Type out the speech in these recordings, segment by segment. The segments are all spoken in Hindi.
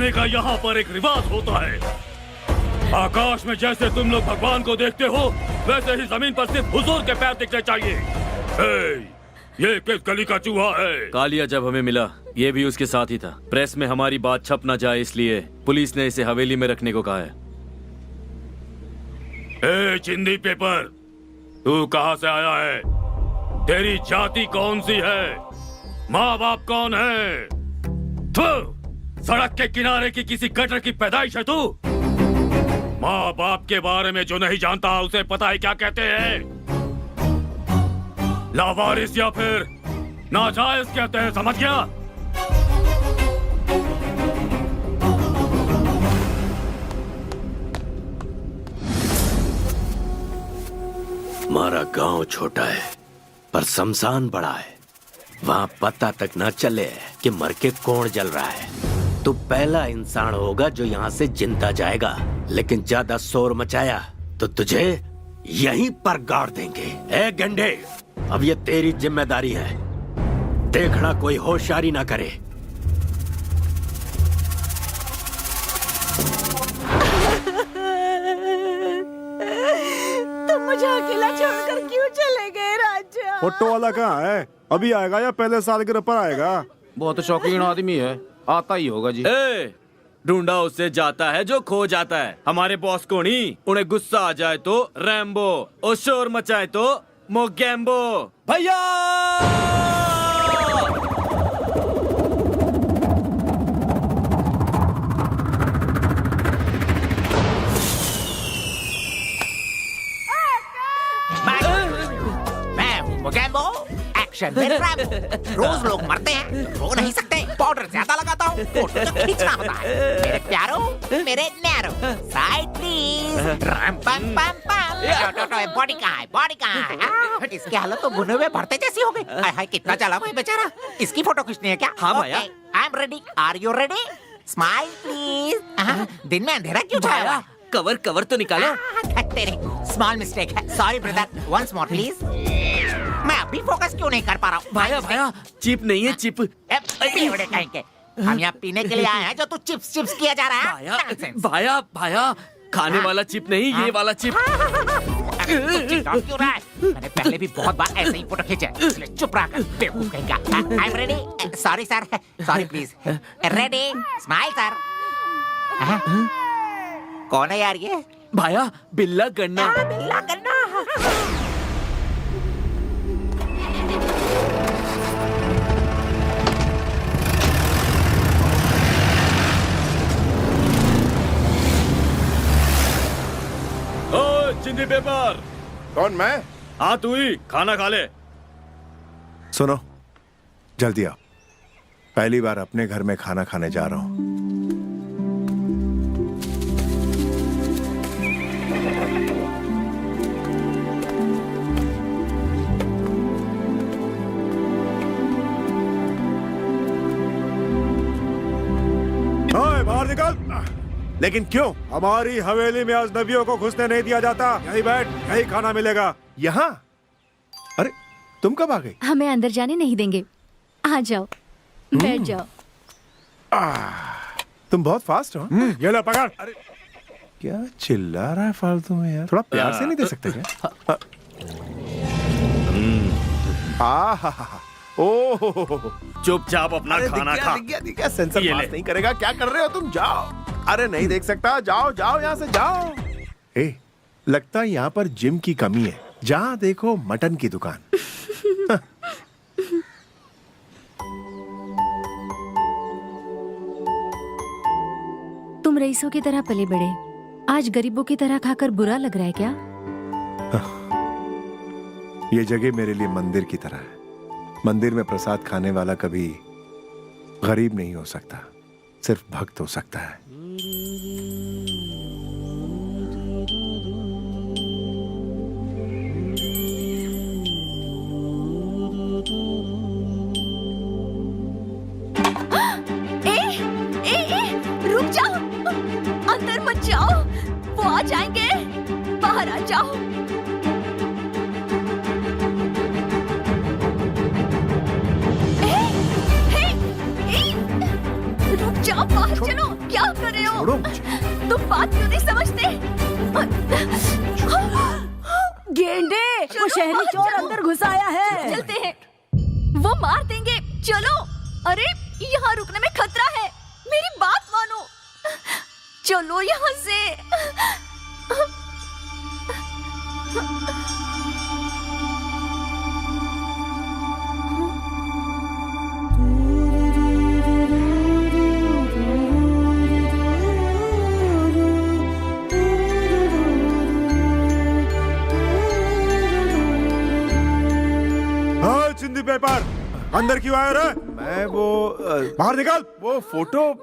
छूने का यहाँ पर एक रिवाज होता है। आकाश में जैसे तुम लोग भगवान को देखते हो, वैसे ही जमीन पर सिर्फ हुजूर के पैर दिखने चाहिए। ये किस गली का चूहा है? कालिया जब हमें मिला, ये भी उसके साथ ही था। प्रेस में हमारी बात छप ना जाए इसलिए पुलिस ने इसे हवेली में रखने को कहा है। ए चिंदी पेपर, तू कहाँ से आया है? तेरी जाति कौन सी है? माँ बाप कौन है? सड़क के किनारे की किसी गटर की पैदाइश है तू? माँ बाप के बारे में जो नहीं जानता उसे पता है क्या कहते हैं? लावारिस या फिर नाजायज कहते हैं, समझ गया? हमारा गांव छोटा है पर शमशान बड़ा है। वहाँ पता तक न चले कि मर के कौन जल रहा है। तू पहला इंसान होगा जो यहाँ से जिंदा जाएगा, लेकिन ज्यादा शोर मचाया तो तुझे यहीं पर गाड़ देंगे। ए गंडे, अब ये तेरी जिम्मेदारी है, देखना कोई होशियारी ना करे। तुम मुझे अकेला छोड़कर क्यों चले गए राजा? फोटो वाला कहाँ है? अभी आएगा या पहले सालगिरह पर आएगा? बहुत शौकीन आदमी है, आता ही होगा जी। ढूंढा उससे जाता है जो खो जाता है। हमारे बॉस को नहीं, उन्हें गुस्सा आ जाए तो रैम्बो और शोर मचाए तो मोगैम्बो। भैया एक्शन में रैम्बो। रोज लोग मरते हैं, रो नहीं सकते। पाउडर ज्यादा लगाता हूँ, फोटो तो खींचना होता है। मेरे प्यारो, मेरे नैरो, साइड प्लीज। रैम पम पम पम। बॉडी कहाँ है? बॉडी कहाँ है? इसकी हालत तो भुने हुए भरते जैसी हो गई। हाय हाय, कितना चला हुआ है बेचारा। इसकी फोटो खींचनी है क्या? हाँ भैया। I am ready. Are you ready? Smile please. दिन में अंधेरा क्यों छाया? कवर तो निकालो। तेरी स्मॉल मिस्टेक है। Sorry brother, once more please. मैं अभी फोकस क्यों नहीं कर पा रहा हूँ? भाया चिप नहीं है, चिप। कहेंगे हम यहाँ पीने के लिए आए हैं, जो तू चिप्स चिप्स किया जा रहा है। भाया खाने वाला चिप नहीं, ये वाला चिप। क्यों रहा है? मैंने पहले भी बहुत बार ऐसे ही फोटो खींचे, इसलिए चुप रहा कर। बेवकूफ कहेगा। आई am ready. Sorry sir, sorry please. Ready? Smile sir. कौन है यार ये? भाया बिल्ला गन्ना। बिल्ला गन्ना। चिंदी पेपर। कौन? मैं? हाँ तू ही। खाना खा ले। सुनो, जल्दी आओ। पहली बार अपने घर में खाना खाने जा रहा हूँ। बाहर निकल। लेकिन क्यों? हमारी हवेली में अजनबियों को घुसने नहीं दिया जाता। यहीं बैठ, यहीं खाना मिलेगा। यहाँ? अरे तुम कब आ गई? हमें अंदर जाने नहीं देंगे। आ जाओ, बैठ जाओ। तुम बहुत फास्ट हो। ये लो पकड़। अरे क्या चिल्ला रहा है फालतू में यार? थोड़ा प्यार से नहीं दे सकते क्या? ओह, चुपचाप अपना खाना खा। दिख गया, सेंसर पास नहीं करेगा। क्या कर रहे हो तुम? जाओ। अरे नहीं देख सकता। जाओ जाओ यहाँ से जाओ। ए, लगता है यहाँ पर जिम की कमी है। जहाँ देखो मटन की दुकान। तुम रईसों की तरह पले बड़े, आज गरीबों की तरह खाकर बुरा लग रहा है क्या? ये जगह मेरे लिए मंदिर की तरह है। मंदिर में प्रसाद खाने वाला कभी गरीब नहीं हो सकता, सिर्फ भक्त हो सकता है। रुक जाओ, अंदर मत जाओ, वो आ जाएंगे। बाहर आ जाओ। रुक जाओ, बाहर चलो। क्या छोड़ो मुझे। तुम बात क्यों नहीं समझते? गेंडे, वो शहरी चोर अंदर घुस आया है। चलते हैं, वो मार देंगे। चलो। अरे यहाँ रुकने में खतरा है, मेरी बात मानो। चलो यहाँ से। हाँ, चिंदी पेपर अंदर क्यों आया रे? मैं वो बाहर निकाल। वो फोटो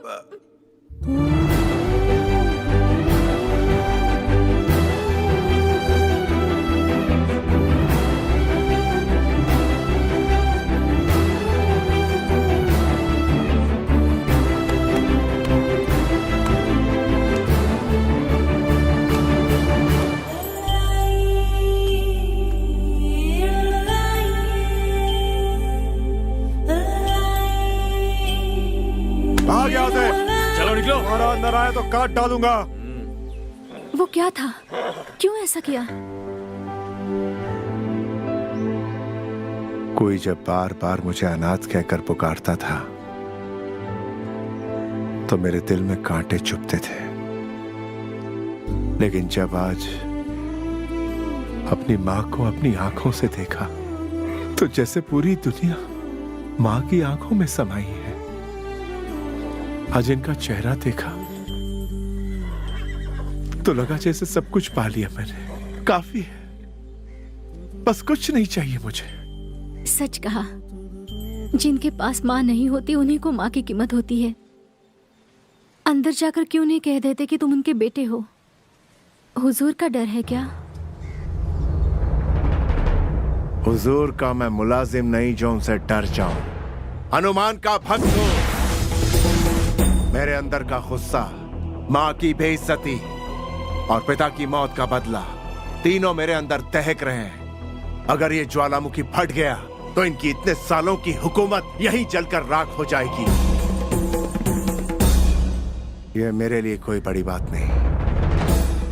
भाग यहाँ से। चलो निकलो। तुम्हारा अंदर आया तो काट डालूंगा। वो क्या था? क्यों ऐसा किया? कोई जब बार बार मुझे अनाथ कहकर पुकारता था तो मेरे दिल में कांटे चुभते थे, लेकिन जब आज अपनी माँ को अपनी आंखों से देखा तो जैसे पूरी दुनिया माँ की आंखों में समाई है। आज इनका चेहरा देखा तो लगा जैसे सब कुछ पा लिया मैंने। काफी है, बस कुछ नहीं चाहिए मुझे। सच कहा, जिनके पास माँ नहीं होती उन्हीं को माँ की कीमत होती है। अंदर जाकर क्यों नहीं कह देते कि तुम उनके बेटे हो? हुजूर का डर है क्या? हुजूर का मैं मुलाजिम नहीं जो उनसे डर जाऊं। हनुमान का भक्त हूं। मेरे अंदर का गुस्सा, माँ की बेइज्जती और पिता की मौत का बदला, तीनों मेरे अंदर दहक रहे हैं। अगर ये ज्वालामुखी फट गया तो इनकी इतने सालों की हुकूमत यहीं जलकर राख हो जाएगी। ये मेरे लिए कोई बड़ी बात नहीं।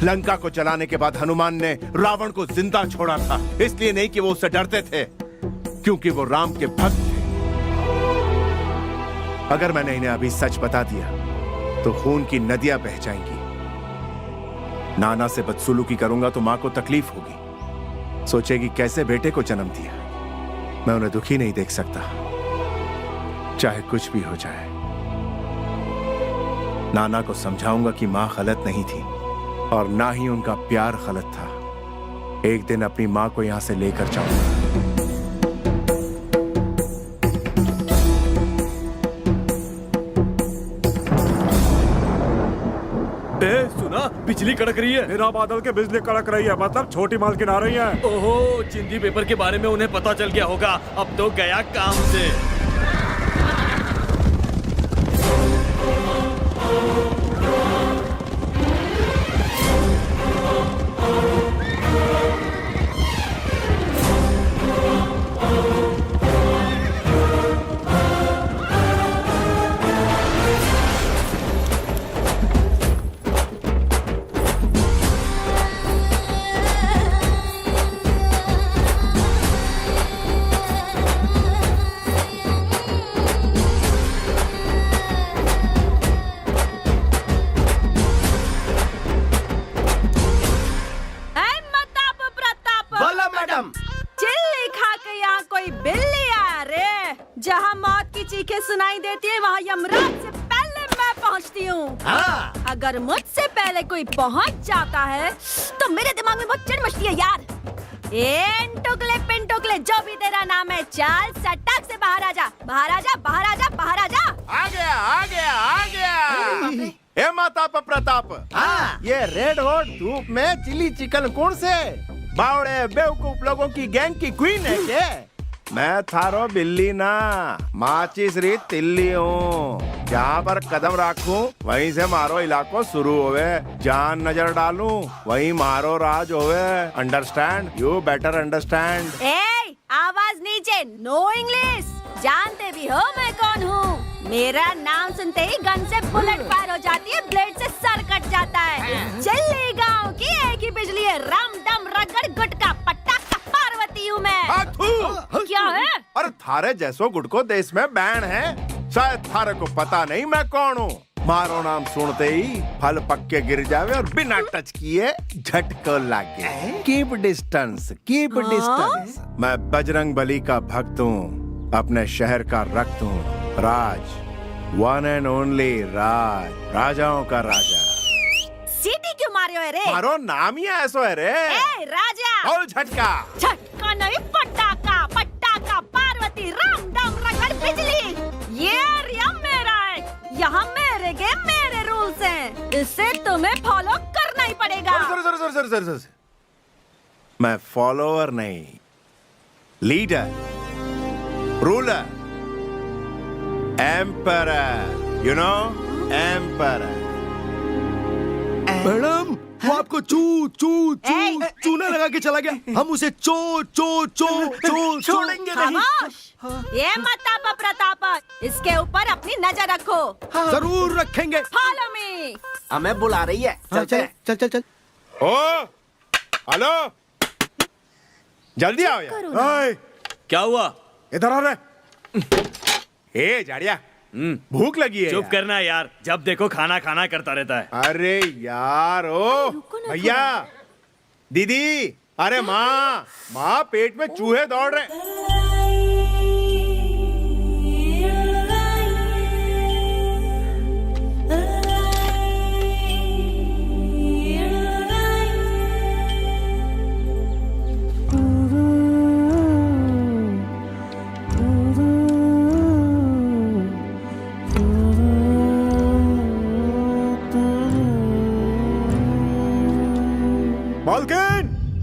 लंका को जलाने के बाद हनुमान ने रावण को जिंदा छोड़ा था, इसलिए नहीं कि वो उससे डरते थे, क्योंकि वो राम के भक्त थे। अगर मैंने इन्हें अभी सच बता दिया तो खून की नदियां बह जाएंगी। नाना से बदसलूकी करूंगा तो मां को तकलीफ होगी, सोचेगी कैसे बेटे को जन्म दिया। मैं उन्हें दुखी नहीं देख सकता, चाहे कुछ भी हो जाए। नाना को समझाऊंगा कि मां गलत नहीं थी और ना ही उनका प्यार गलत था। एक दिन अपनी मां को यहां से लेकर जाऊंगा। सुना, बिजली कड़क रही है। बिना बादल के बिजली कड़क रही है, मतलब छोटी मालकिन आ रही है। ओहो, चिंदी पेपर के बारे में उन्हें पता चल गया होगा। अब तो गया काम से। जहाँ मौत की चीखें सुनाई देती है वहाँ यमराज से पहले मैं पहुँचती हूँ। हाँ। अगर मुझसे पहले कोई पहुँच जाता है तो मेरे दिमाग में बहुत चिढ़ मचती है यार। टुकले पिन टुकले, जो भी तेरा नाम है, चल सटक से बाहर आ जा, बाहर आ जा, बाहर आ जा, बाहर आ जा। आ गया आ गया आ गया। ए माता प्रताप, हाँ। ये रेड हॉट धूप में चिली चिकन कौन से बावड़े बेवकूफ लोगों की गैंग की क्वीन है क्या? मैं थारो बिल्ली ना, माचिस री तिल्ली हूँ। जहाँ पर कदम रखूं वहीं से मारो इलाको शुरू होवे, जान नजर डालूं वहीं मारो राज होवे। अंडरस्टैंड? You better understand. ए, आवाज नीचे, नो इंग्लिश। जानते भी हो मैं कौन हूँ। मेरा नाम सुनते ही गन से बुलेट फायर हो जाती है, ब्लेड से थारे जैसो गुट को देश में बैन है। शायद थारे को पता नहीं मैं कौन हूँ। मारो नाम सुनते ही फल पक्के गिर जावे और बिना टच किए झटको लागे। Keep distance, keep distance. मैं बजरंग बली का भक्त हूँ, अपने शहर का रक्त हूँ। राज, वन एंड ओनली राज, राजाओं का राजा। सीटी क्यों मारे हो रे? मारो नाम ही ऐसो है रे। ए राजा। और झटका। झटका नहीं, पटाखा, पटाखा, पार्वती, राम दम रगड़ बिजली। ये एरिया मेरा है, यहाँ मेरे गेम मेरे रूल्स हैं, इसे तुम्हें फॉलो करना ही पड़ेगा। सर मैं फॉलोअर नहीं, leader, ruler, emperor, you know, emperor. Madam, वो आपको चूना लगा के चला गया। हम उसे छोड़ेंगे नहीं। खामोश! ये मताप प्रताप, इसके ऊपर अपनी नजर रखो। जरूर रखेंगे। Follow me. हमें बुला रही है। चल। ओ, हेलो, जल्दी आओ यार। ओए, क्या हुआ? इधर आ रहे। ए जाड़िया, भूख लगी है। चुप यार। करना यार, जब देखो खाना खाना करता रहता है। अरे यार, ओ भैया, दीदी, अरे माँ पेट में चूहे दौड़ रहे।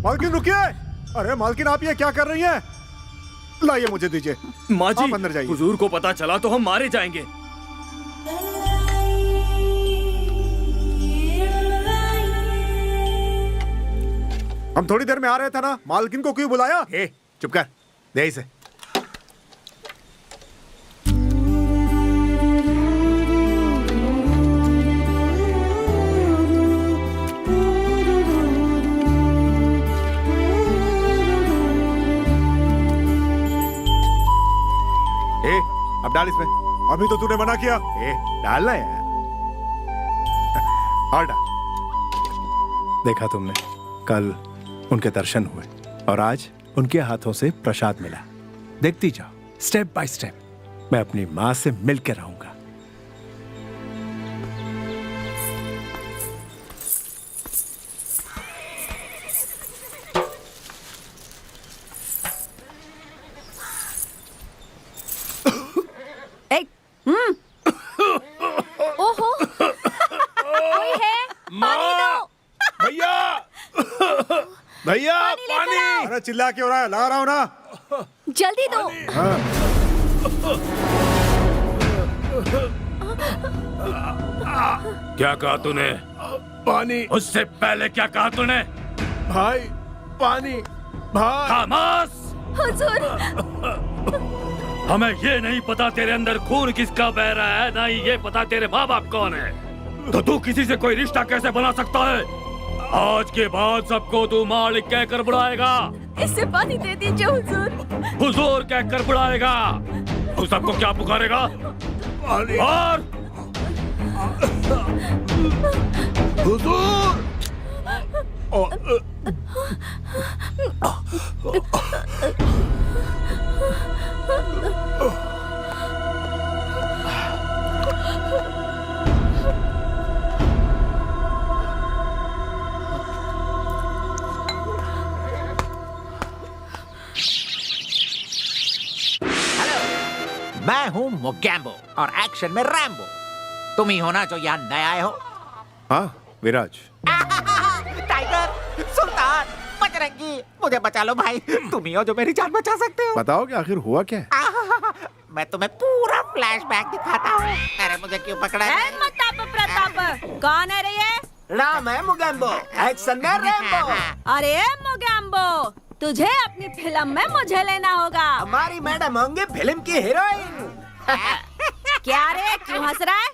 मालकिन रुकिए। अरे मालकिन, आप ये क्या कर रही हैं? लाइए, मुझे दीजिए। माँ जी, आप अंदर जाइए। हुजूर को पता चला तो हम मारे जाएंगे। हम थोड़ी देर में आ रहे थे ना, मालकिन को क्यों बुलाया? चुप कर, दे इसे। अब डाल इसमें। अभी तो तूने मना किया। डालना यार। और डाल। देखा तुमने, कल उनके दर्शन हुए और आज उनके हाथों से प्रसाद मिला। देखती जाओ, स्टेप बाय स्टेप मैं अपनी माँ से मिलकर रहूंगा। ओहो, कोई है? पानी दो। भैया पानी। अरे चिल्ला क्यों रहा है? ला रहा हूं ना। जल्दी दो। क्या कहा तूने? पानी। उससे पहले क्या कहा तूने? भाई, पानी। भाई। खामोश! हुजूर, हमें ये नहीं पता तेरे अंदर खून किसका बह रहा है, ना ही ये पता तेरे माँ बाप कौन है। तो तू किसी से कोई रिश्ता कैसे बना सकता है? आज के बाद सबको तू मालिक कहकर बुलाएगा। इससे पानी दे दीजिए हुजूर। हुजूर कहकर बुलाएगा। तू सबको क्या पुकारेगा? और हुजूर। मैं हूँ मोगैम्बो और एक्शन में रैम्बो। तुम ही हो ना जो यहाँ नए आए हो? हाँ, विराज। टाइगर, सुल्तान, बजरंगी, मुझे बचा लो भाई। तुम ही हो जो मेरी जान बचा सकते हो। बताओ कि आखिर हुआ क्या है? मैं तुम्हें पूरा फ्लैशबैक दिखाता हूँ। अरे मुझे क्यों पकड़ा? मताप प्रताप, कौन है रे ये? राम है मोगैम्बो, एक्शन में रैम्बो। अरे मोगैम्बो, तुझे अपनी फिल्म में मुझे लेना होगा। हमारी मैडम होंगे फिल्म की हीरोइन। क्या रे, क्यों हंस रहा है?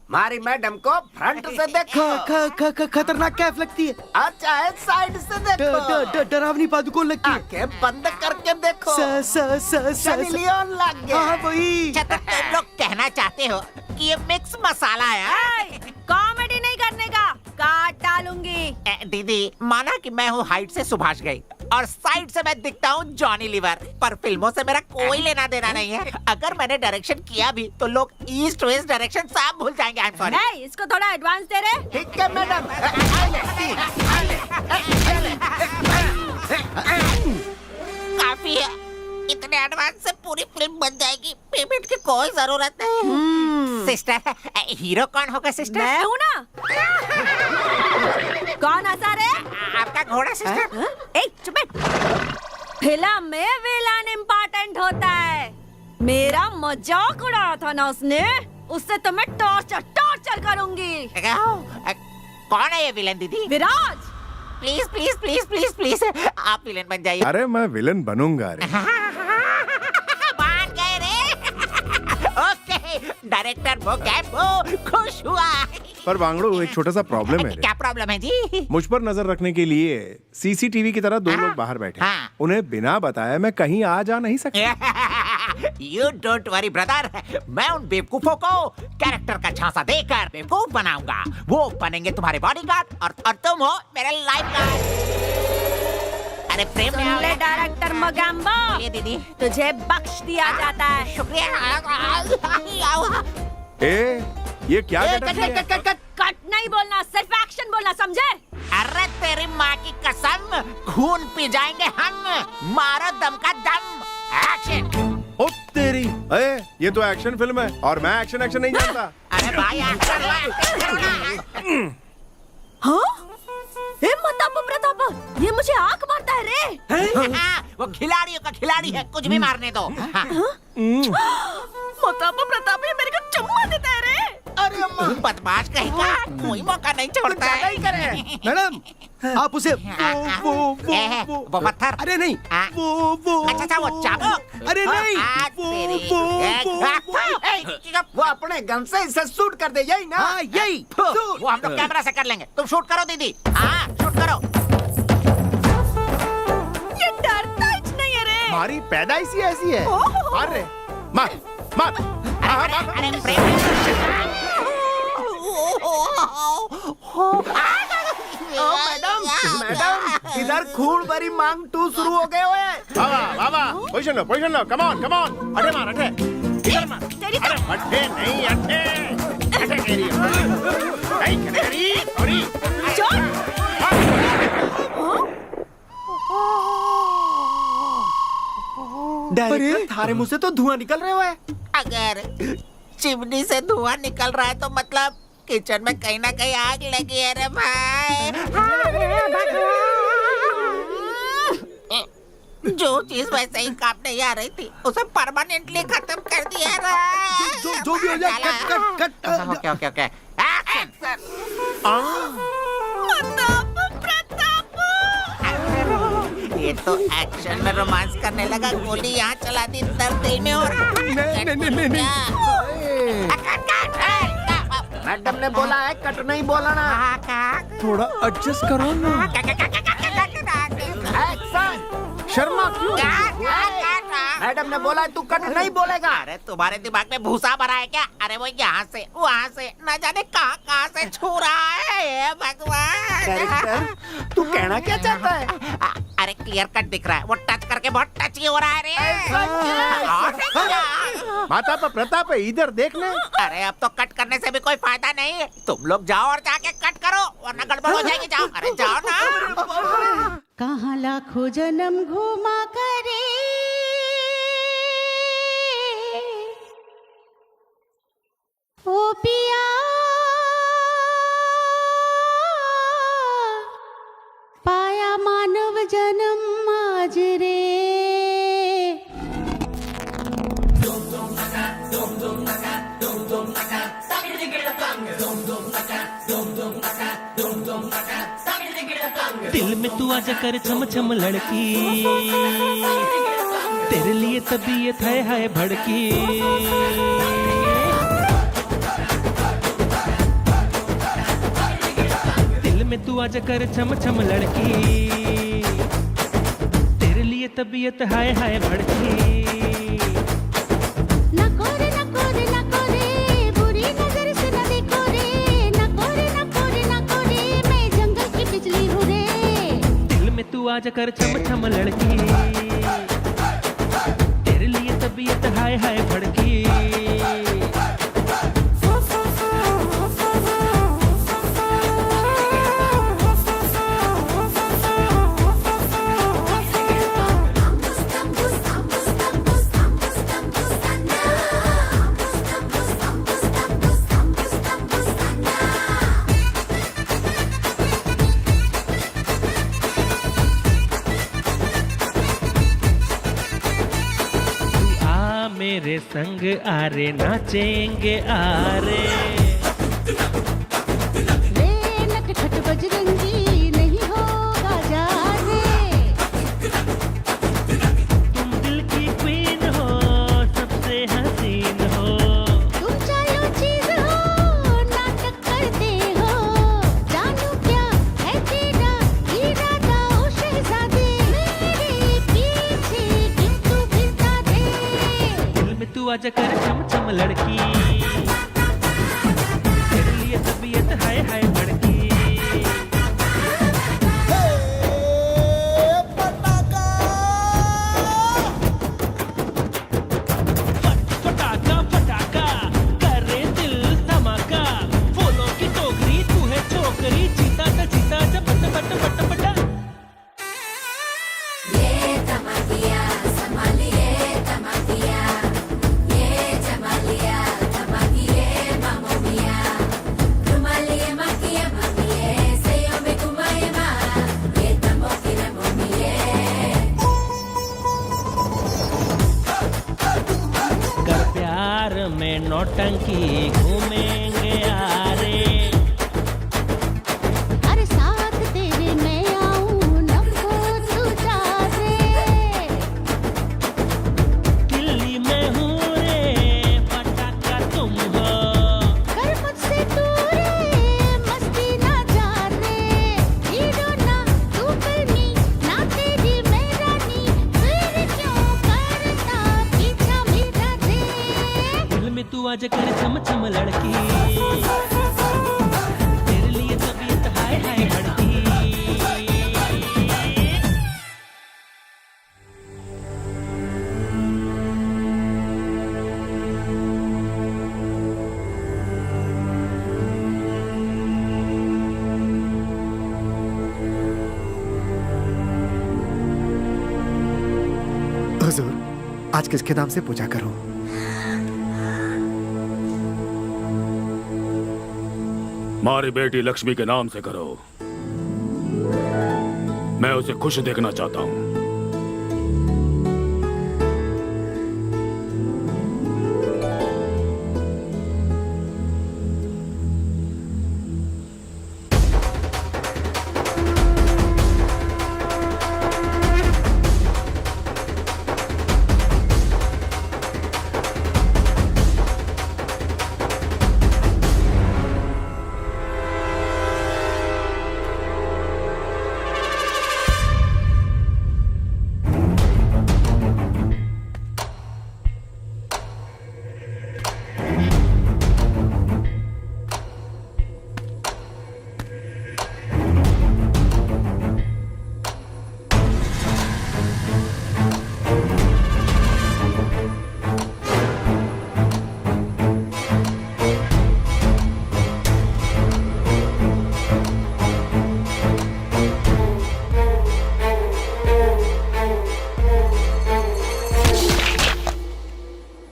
हमारी मैडम को फ्रंट से देखो। खतरनाक कैफ लगती है। अच्छा है, साइड से देखो। डरावनी पादुकोण लगती है। आंखें बंद करके देखो। सनी लियोन लग गया। हाँ वही। अच्छा, तो तुम लोग कहना चाहते हो कि ये मिक्स मसाला है? कॉमेडी नहीं करने का, काट डालूंगी। दीदी, माना कि मैं हूँ हाइट से सुभाष घई और साइड से मैं दिखता हूँ जॉनी लीवर, पर फिल्मों से मेरा कोई लेना देना नहीं है। अगर मैंने डायरेक्शन किया भी तो लोग ईस्ट वेस्ट डायरेक्शन सब भूल जाएंगे। I am sorry. नहीं, इसको थोड़ा एडवांस दे रहे। ठीक है मैडम। काफी है, इतने एडवांस से पूरी फिल्म बन जाएगी, पेमेंट की कोई जरूरत नहीं। सिस्टर, हीरो कौन होगा सिस्टर? मैं हूँ ना। कौन हंसा रे? आपका घोड़ा सिस्टर। ए, चुप बैठ। फिल्म में विलन इम्पोर्टेंट होता है। मेरा मजाक उड़ाया था ना उसने, उससे तो मैं टॉर्चर करूंगी। कौन है ये विलन दीदी? Viraj. Please please please please please आप विलन बन जाइए। अरे मैं विलन बनूंगा रे। मान गए रे। ओके, डायरेक्टर वो खुश हुआ। पर वांगड़ू, एक छोटा सा प्रॉब्लम है रे। क्या प्रॉब्लम है जी? मुझ पर नजर रखने के लिए सीसीटीवी की तरह दो लोग बाहर बैठे हैं। हाँ। उन्हें बिना बताए मैं कहीं आ जा नहीं सकता। You don't worry, brother. मैं उन बेवकूफों को कैरेक्टर का झांसा देकर बेवकूफ बनाऊंगा। वो बनेंगे तुम्हारे बॉडीगार्ड और तुम हो मेरे लाइफगार्ड। अरे प्रेम में आओ। डायरेक्टर मोगैम्बो, ये दीदी, तुझे बख्श दिया जाता है। शुक्रिया। ए, ये क्या कट नहीं बोलना, सिर्फ एक्शन बोलना, समझे? अरे तेरी माँ की कसम, खून पी जाएंगे हम। मारो दम का दम। एक्शन। ओ तेरी, ये तो एक्शन फिल्म है और मैं एक्शन नहीं जानता। अरे भाई, एक्शन। हाँ? ए प्रताप, ये मुझे आंख मारता है रे। वो खिलाड़ियों का खिलाड़ी है, कुछ भी मारने दो। प्रताप ये मेरे को चुम्मा देता है रे। अरे बदमाश कहेगा, कोई मौका नहीं छोड़ता है। मैडम, आप उसे वो पत्थर। अरे नहीं, वो अच्छा वो चाबुक। अरे नहीं, वो अपने गन से इसे शूट कर दे, यही ना? हाँ यही। वो हम लोग कैमरा से कर लेंगे, तुम शूट करो दीदी। हाँ शूट करो। ये डरता ही नहीं है रे। हमारी पैदाइश ही ऐसी है। मार रे, मार। अरे प्रेम। मैडम, इधर खून भरी मांग 2 शुरू हो गए हुए। बाबा, पोजीशन लो, कम ऑन। अरे मार, अरे इधर मार। अरे अट्ठे नहीं, अट्ठे तेरी। सॉरी। डायरेक्टर, थारे मुंह से तो धुआं निकल रहे हुए। अगर चिमनी से धुआं निकल रहा है तो मतलब किचन में कहीं ना कहीं आग लगी है रे भाई। जो चीज वैसे ही काम नहीं आ रही थी, उसे परमानेंटली खत्म कर दिया रे। जो भी हो जाए, कट। ओके। एक्शन। ये तो एक्शन में रोमांस करने लगा, गोली यहाँ चला दी, दर्द दिल में हो रहा। नहीं। मैडम ने बोला है कट नहीं बोला ना। थोड़ा एडजस्ट करो ना। शर्मा क्यों? मैडम ने बोला है तू कट नहीं बोलेगा। अरे तुम्हारे दिमाग में भूसा भरा है क्या? अरे वो यहाँ से वहाँ से न जाने कहाँ से छू रहा है। भगवान, डायरेक्टर, तू कहना क्या चाहता है? अरे क्लियर कट दिख रहा है, वो टच करके बहुत टची हो रहा है रे। माता पर प्रताप है, इधर देख ले। अरे अब तो कट करने से भी कोई फायदा नहीं है, तुम लोग जाओ और जाके कट करो वरना गड़बड़ हो जाएगी। जाओ, अरे जाओ ना। कहाँ लाखों जन्म घूमा करे ओ पिया, पाया मानव जन्म आज रे। दिल में तू आजा कर छम छम लड़की, तेरे लिए तबीयत है भड़की। आजा कर छम छम लड़की, तेरे लिए तबीयत हाय हाय भड़की। नको रे बुरी नजर से न देखो रे, नको रे मैं जंगल की बिजली हूँ रे। दिल में तू आजा कर छम छम लड़की, तेरे लिए तबीयत हाय हाय भड़की। मेरे संग आरे नाचेंगे आरे, रे नटखट बजरंगी नहीं होगा जाने। तुम दिल की क्वीन हो, सबसे हसीन हो, तुम चारो चीज हो, नाटक करते हो। जानू क्या है तेरा इरादा ओ शहजादे, मेरे पीछे क्यों तू फिरता रे। दिल में तू आजा कर चम चम लड़की, तेरे लिए तबीयत हाय हाय भड़की। फटाका फटाका करे दिल धमाका, फूलों की टोकरी तू है छोकरी, जीता जा बट बट बट बट। ये धमाकिया संभालिए धमाकिया, ये जमालिया धमाकिए मामो मिया, रुमालिए माकिया मामिए सयो में घुमाए मा, ये धमकी रे मोमिए। कर प्यार में नौटंकी घूमेंगे आरे, अरे साथ तेरे मैं आऊं नको तू जा रे। किल्ली में हूँ रे पटाखा तुम हो, कर मुझसे तू रे मस्ती ना जाने। हीरो ना तू फिल्मी ना तेरी मैं रानी, फिर क्यों करता पीछा मेरा रे। दिल में तू आजा कर छम छम लड़की, तेरे लिए तबीयत हाय हाय भड़की। हुजूर, आज किसके नाम से पूजा करूं? हमारी बेटी लक्ष्मी के नाम से करो, मैं उसे खुश देखना चाहता हूँ।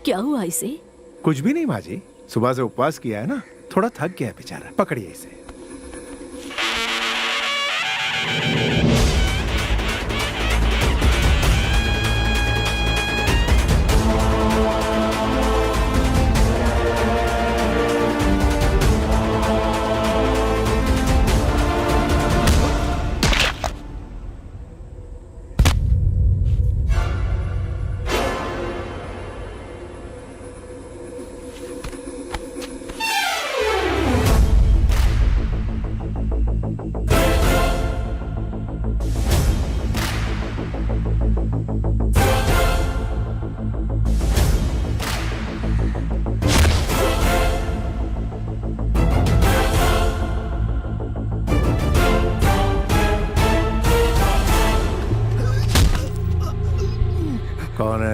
क्या हुआ इसे? कुछ भी नहीं माँ जी, सुबह से उपवास किया है ना, थोड़ा थक गया है बेचारा। पकड़िए इसे।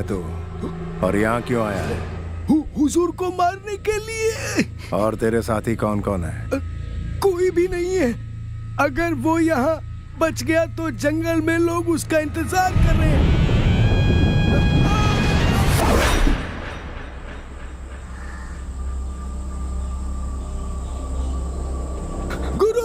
तू? और यहाँ क्यों आया है? हुजूर को मारने के लिए। और तेरे साथी कौन कौन है? कोई भी नहीं है। अगर वो यहाँ बच गया तो जंगल में लोग उसका इंतजार कर रहे हैं। गुरु!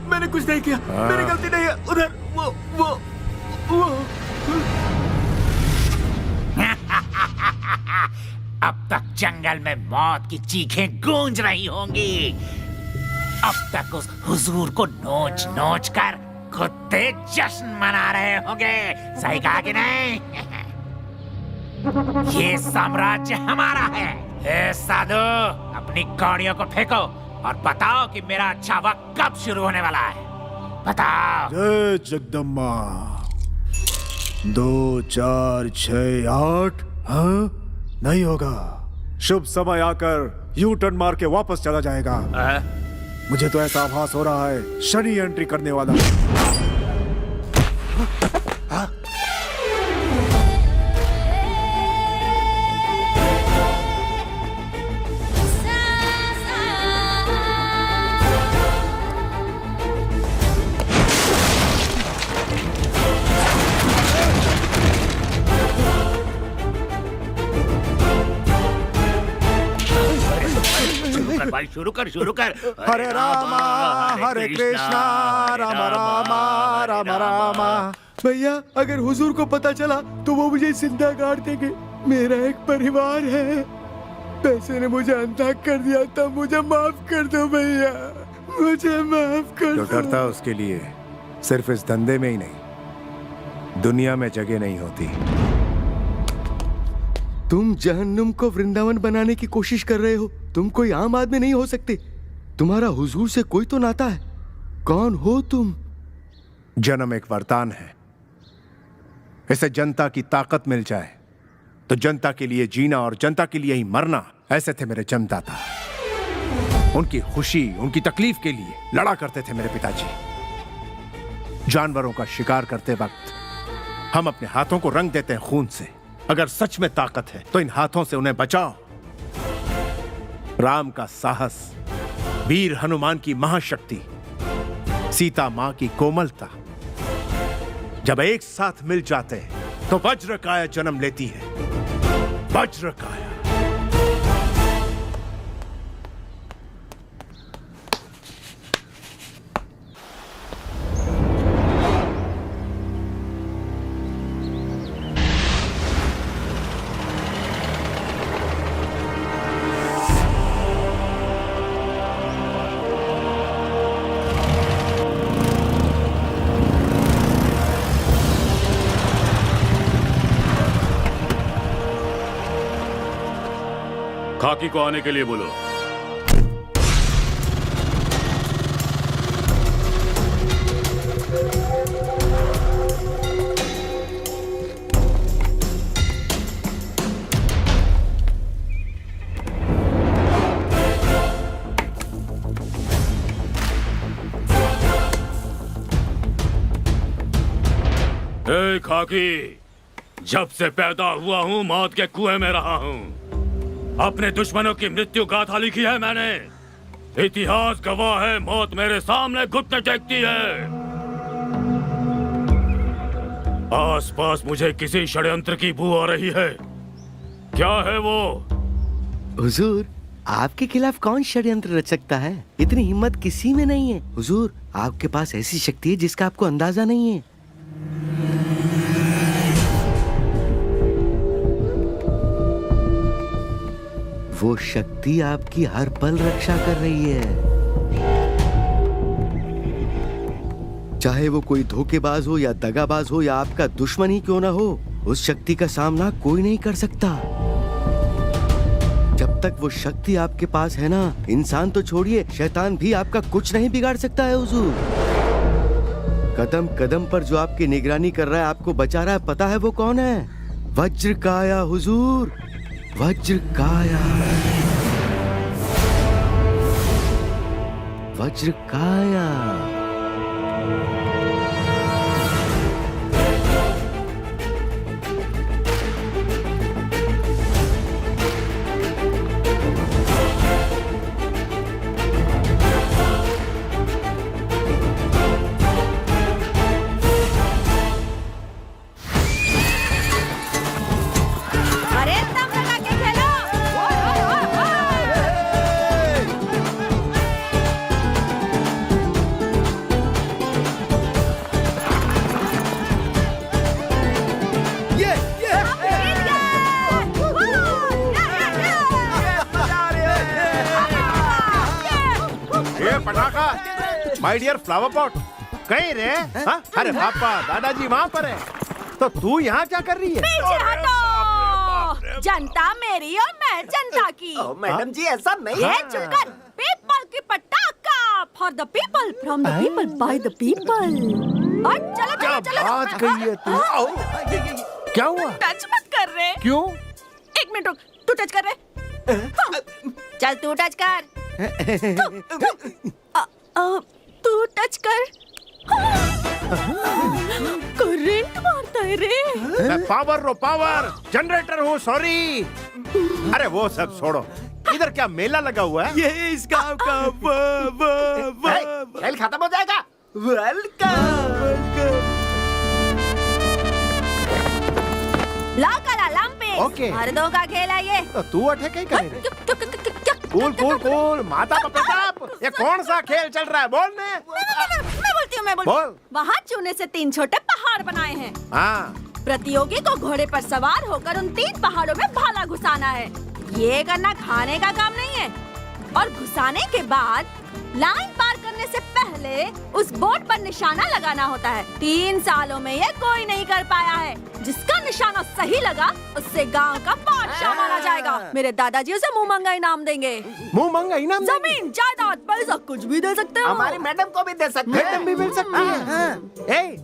मैंने कुछ नहीं किया। मेरी गलती नहीं है। उधर वो अब तक जंगल में मौत की चीखें गूंज रही होंगी। अब तक उस हुजूर को नोच नोच कर कुत्ते जश्न मना रहे होंगे। सही कहा कि नहीं? ये साम्राज्य हमारा है। ए साधु, अपनी कौड़ियों को फेंको और बताओ कि मेरा अच्छा वक्त कब शुरू होने वाला है। बताओ। जय जगदम्बा। 2 4 6 8। हाँ, नहीं होगा। शुभ समय आकर यू टर्न मार के वापस चला जाएगा। मुझे तो ऐसा आभास हो रहा है शनि एंट्री करने वाला। भाई शुरू कर। हरे रामा हरे कृष्णा राम रामा राम रामा। भैया, अगर हुजूर को पता चला तो वो मुझे जिंदा गाड़ देंगे। मेरा एक परिवार है। पैसे ने मुझे अंधा कर दिया था। मुझे माफ कर दो भैया, मुझे माफ कर दो। जो डरता उसके लिए सिर्फ इस धंधे में ही नहीं, दुनिया में जगह नहीं होती। तुम जहन्नुम को वृंदावन बनाने की कोशिश कर रहे हो। तुम कोई आम आदमी नहीं हो सकते। तुम्हारा हुजूर से कोई तो नाता है। कौन हो तुम? जन्म एक वरदान है इसे जनता की ताकत मिल जाए तो जनता के लिए जीना और जनता के लिए ही मरना, ऐसे थे मेरे जन्मदाता। उनकी खुशी, उनकी तकलीफ के लिए लड़ा करते थे मेरे पिताजी। जानवरों का शिकार करते वक्त हम अपने हाथों को रंग देते हैं खून से। अगर सच में ताकत है तो इन हाथों से उन्हें बचाओ। राम का साहस, वीर हनुमान की महाशक्ति, सीता मां की कोमलता जब एक साथ मिल जाते हैं तो वज्रकाया जन्म लेती है। वज्रकाया। खाकी को आने के लिए बोलो। ए खाकी, जब से पैदा हुआ हूं मौत के कुएं में रहा हूं। अपने दुश्मनों की मृत्यु गाथा लिखी है मैंने। इतिहास गवाह है, मौत मेरे सामने घुटने टेकती है। आसपास मुझे किसी षड्यंत्र की बू आ रही है। क्या है वो? हुजूर, आपके खिलाफ कौन षड्यंत्र रच सकता है? इतनी हिम्मत किसी में नहीं है। हुजूर, आपके पास ऐसी शक्ति है जिसका आपको अंदाजा नहीं है। वो शक्ति आपकी हर पल रक्षा कर रही है। चाहे वो कोई धोखेबाज हो या दगाबाज हो या आपका दुश्मन ही क्यों ना हो, उस शक्ति का सामना कोई नहीं कर सकता। जब तक वो शक्ति आपके पास है ना, इंसान तो छोड़िए, शैतान भी आपका कुछ नहीं बिगाड़ सकता है हुजूर। कदम कदम पर जो आपकी निगरानी कर रहा है, आपको बचा रहा है, पता है वो कौन है? वज्रकाया हुजूर, वज्रकाया। वज्रकाया। अरे दम लगा के खेलो। ये पटाखा, माय डियर फ्लावर पॉट, कहीं रे? हाँ? अरे पापा, दादाजी वहाँ पर है, तो तू यहाँ क्या कर रही है? पीछे हटो। जनता मेरी और मैं जनता की। मैडम जी ऐसा नहीं ये चुनकर पीपल की पटाखा, for the people, from the people, by the people. और चलो चलो चलो। बात कही है तू। क्या हुआ? टच मत कर रहे। क्यों? एक मिनट रुक, तू टच कर रहे। चल तू टच कर। तू टच कर। करंट मारता है रे। मैं पावर जनरेटर हूँ, सॉरी। अरे वो सब छोड़ो, इधर क्या मेला लगा हुआ है? ये इस गांव का खेल खत्म हो जाएगा। ला करा लंपे। ओके। मर्दों का खेल है ये। तो तू अठे कहीं करे? कूल कूल कूल, माता का प्रताप, ये कौन सा खेल चल रहा है? बोल ने। मैं बोलती हूँ, मैं बोलती बोल। हूँ। वहाँ चूने से 3 छोटे पहाड़ बनाए हैं। हाँ। प्रतियोगी को घोड़े पर सवार होकर उन 3 पहाड़ों में भाला घुसाना है। ये करना खाने का काम नहीं है। और घुसाने के बाद लाइन पार करने से पहले उस बोर्ड पर निशाना लगाना होता है। 3 सालों में ये कोई नहीं कर पाया है। जिसका निशाना सही लगा उससे गांव का बादशाह माना जाएगा। मेरे दादाजी उसे मुंह मंगा इनाम देंगे। मुंह मंगा इनाम? जमीन, जायदाद, पैसा कुछ भी दे सकते हो। हमारी मैडम को भी दे सकते हैं। मैडम भी मिल सकती है। ए,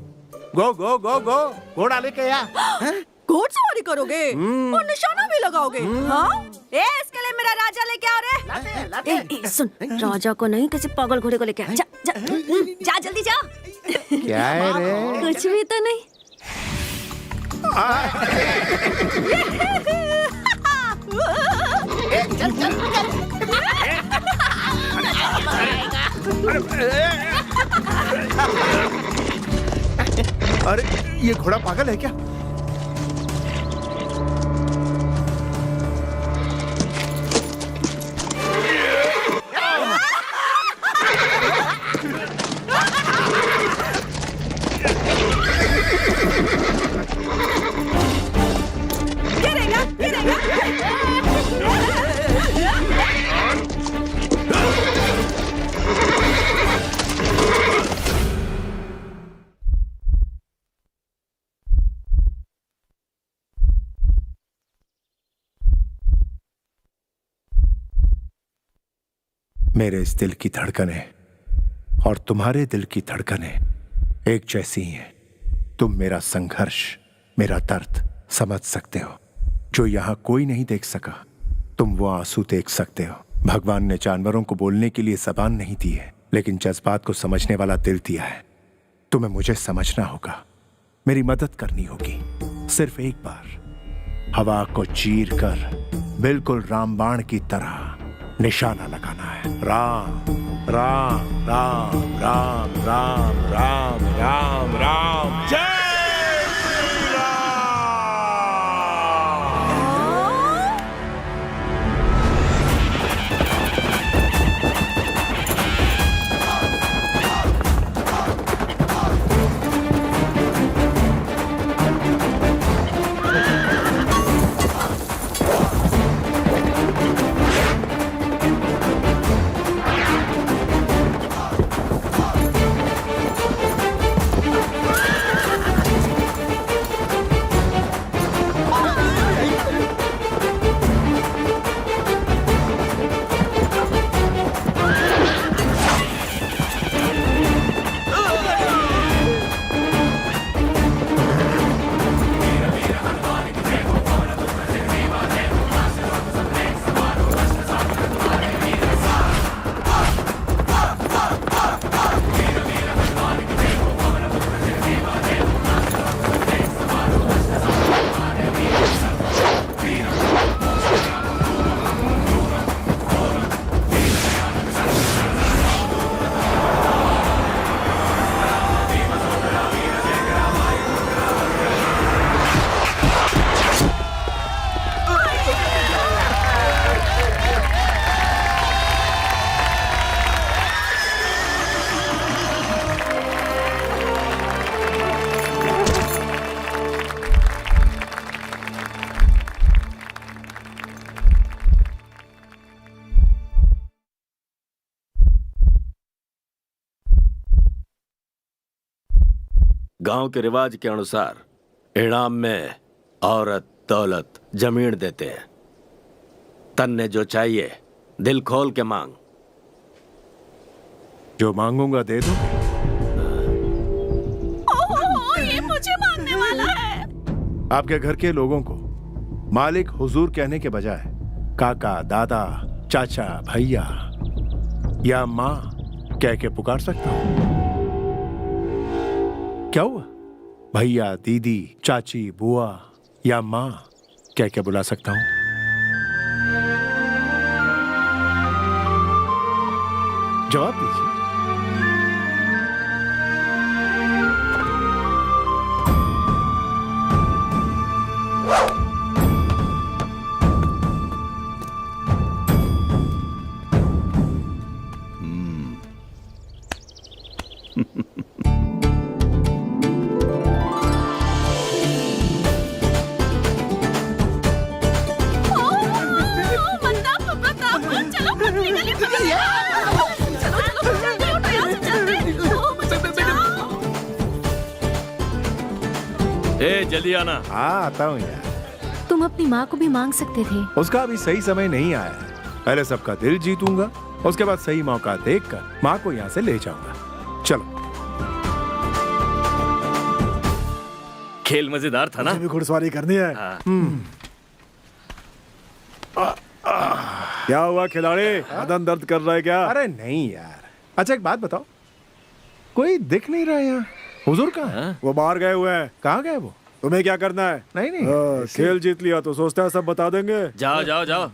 गो गो गो गो घोड़ा लेके आ। घोड़सवारी करोगे और निशाना भी लगाओगे? हाँ? इसके लिए मेरा राजा लेके आ रे। सुन, राजा को नहीं किसी पागल घोड़े को लेके आ। जा जा जा, जल्दी जा। क्या है रे? कुछ भी तो नहीं। अरे ये घोड़ा पागल है क्या? गिरेगा, गिरेगा। मेरे इस दिल की धड़कनें और तुम्हारे दिल की धड़कनें एक जैसी ही हैं। तुम मेरा संघर्ष, मेरा दर्द समझ सकते हो जो यहां कोई नहीं देख सका। तुम वो आंसू देख सकते हो। भगवान ने जानवरों को बोलने के लिए जबान नहीं दी है, लेकिन जज्बात को समझने वाला दिल दिया है। तुम्हें मुझे समझना होगा, मेरी मदद करनी होगी। सिर्फ एक बार हवा को चीर कर बिल्कुल रामबाण की तरह निशाना लगाना है। राम राम राम राम राम राम राम राम। जय श्री राम। गांव के रिवाज के अनुसार इनाम में औरत, दौलत, जमीन देते हैं। तन्ने जो चाहिए दिल खोल के मांग। जो मांगूंगा दे दो। ये मुझे मांगने वाला है। आपके घर के लोगों को मालिक हुजूर कहने के बजाय काका, दादा, चाचा, भैया या माँ कह के पुकार सकता हूं। क्या हुआ? भैया, दीदी, चाची, बुआ या माँ कह के बुला सकता हूं। जवाब दीजिए। जल्दी आना। हाँ, आता हूँ यार। तुम अपनी माँ को भी मांग सकते थे। उसका अभी सही समय नहीं आया है। पहले सबका दिल जीतूंगा, उसके बाद सही मौका देखकर माँ को यहाँ से ले जाऊंगा। चलो। खेल मजेदार था ना? मुझे भी घुड़सवारी करनी है। क्या हुआ खिलाड़ी, बदन दर्द कर रहा है क्या? अरे नहीं यार। अच्छा एक बात बताओ, कोई दिख नहीं रहा यहाँ। हुजूर कहाँ है? वो बाहर गए हुए हैं। कहाँ गए वो? तुम्हें क्या करना है? नहीं खेल जीत लिया तो सोचता है सब बता देंगे। जाओ जाओ जाओ।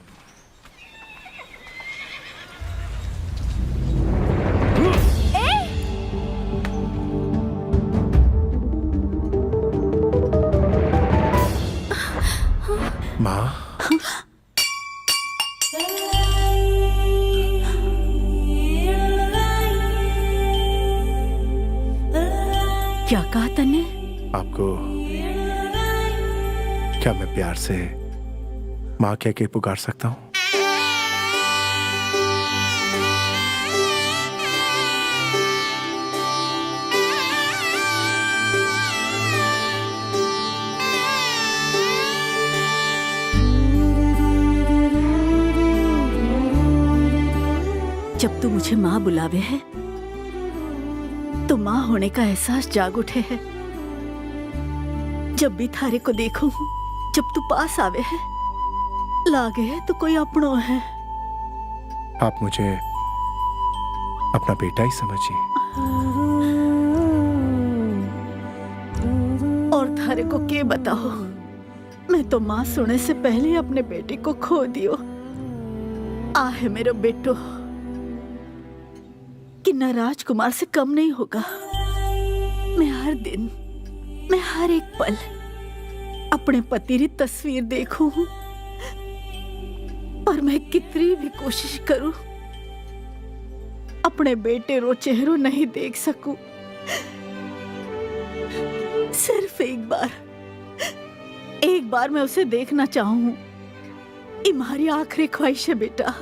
माँ, क्या कहा तन्ने? आपको क्या मैं प्यार से माँ कह के पुकार सकता हूँ? जब तू मुझे माँ बुलावे है तो माँ होने का एहसास जाग उठे है। जब भी थारे को देखूं, जब तू पास आवे है, लागे है तो कोई अपनों है। आप मुझे अपना बेटा ही समझिए। और थारे को के बताओ, मैं तो माँ सुने से पहले ही अपने बेटे को खो दियो। आ है मेरा बेटो कि न राजकुमार से कम नहीं होगा। मैं हर दिन, मैं हर एक पल अपने पति की तस्वीर देखूं, और मैं कितनी भी कोशिश करूं अपने बेटे रो चेहरों नहीं देख सकूं। सिर्फ एक बार मैं उसे देखना चाहूं। ये हमारी आखिरी ख्वाहिश है बेटा।